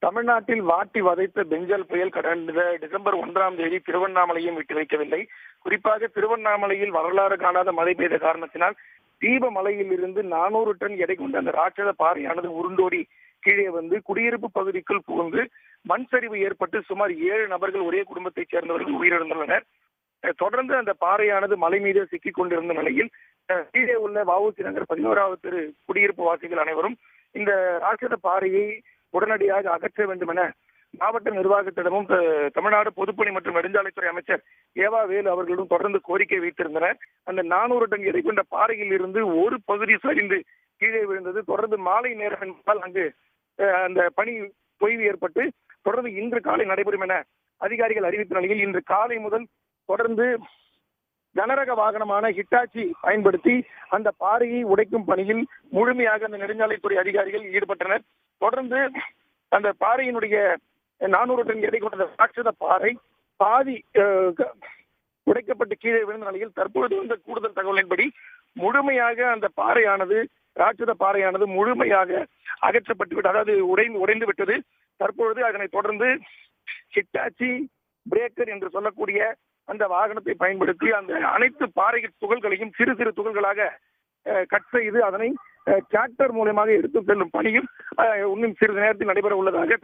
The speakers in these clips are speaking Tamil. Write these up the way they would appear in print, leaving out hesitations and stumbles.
தமிழ்நாட்டில் வாட்டி வதைத்த பெஞ்சல் புயல் கடந்த டிசம்பர் 1ஆம் தேதி திருவண்ணாமலையும் விட்டு வைக்கவில்லை. குறிப்பாக திருவண்ணாமலையில் வரலாறு காணாத மழை பெய்த காரணத்தினால் தீபமலையில் இருந்து 400 டன் எடை கொண்ட அந்த ராட்சத பாறையானது உருண்டோடி கீழே வந்து குடியிருப்பு பகுதிக்குள் புகுந்து மண் சரிவு ஏற்பட்டு சுமார் 7 நபர்கள் ஒரே குடும்பத்தைச் சேர்ந்தவர்கள் உயிரிழந்துள்ளனர். தொடர்ந்து அந்த பாறையானது மலை மீது சிக்கிக் கொண்டிருந்த நிலையில் கீழே உள்ள வ.உ.சி. நகர் 11வது தெரு குடியிருப்பு வாசிகள் அனைவரும் இந்த ராட்சத பாறையை உடனடியாக அகற்ற வேண்டும் என மாவட்ட நிர்வாகத்திடமும் தமிழ்நாடு பொதுப்பணி மற்றும் நெடுஞ்சாலைத்துறை அமைச்சர் ஏவா வேலு அவர்களிடம் தொடர்ந்து கோரிக்கை வைத்திருந்தனர். அந்த 400 டன் எடை கொண்ட பாறையில் இருந்து ஒரு பகுதி சரிந்து கீழே விழுந்தது. தொடர்ந்து மாலை நேரம் என்பதால் அங்கு அந்த பணி தொய்வு ஏற்பட்டு தொடர்ந்து இன்று காலை நடைபெறும் என அதிகாரிகள் அறிவித்த நிலையில் இன்று காலை முதல் தொடர்ந்து கனரக வாகனமான ஹிட்டாச்சி பயன்படுத்தி அந்த பாறையை உடைக்கும் பணியில் முழுமையாக அந்த நெடுஞ்சாலைத்துறை அதிகாரிகள் ஈடுபட்டனர். தொடர்ந்து அந்த பாறையினுடைய 400 டன் எடை கொண்ட ராட்சத பாறை பாதி உடைக்கப்பட்டு கீழே விழுந்த நிலையில் தற்பொழுது வந்த கூடுதல் தகவலின்படி முழுமையாக அந்த பாறையானது ராட்சத பாறையானது முழுமையாக அகற்றப்பட்டு அதாவது உடைந்து விட்டது. தற்பொழுது அதனை தொடர்ந்து ஹிட்டாச்சி பிரேக்கர் என்று சொல்லக்கூடிய அந்த வாகனத்தை பயன்படுத்தி அந்த அனைத்து பாறை துகள்களையும் சிறு சிறு துகள்களாக கட் செய்து அதனை டிராக்டர் மூலமாக எடுத்து செல்லும் பணியும் இன்னும் சிறிது நேரத்தில் நடைபெற உள்ளதாக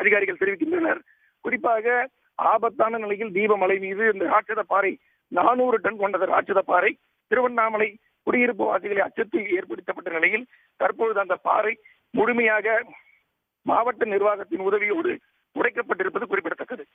அதிகாரிகள் தெரிவிக்கின்றனர். குறிப்பாக ஆபத்தான நிலையில் தீபமலை மீது இந்த ராட்சத பாறை 400 டன் கொண்ட ராட்சத பாறை திருவண்ணாமலை குடியிருப்பு வாசிகளை அச்சத்தில் ஏற்படுத்தப்பட்ட நிலையில் தற்பொழுது அந்த பாறை முழுமையாக மாவட்ட நிர்வாகத்தின் உதவியோடு உடைக்கப்பட்டிருப்பது குறிப்பிடத்தக்கது.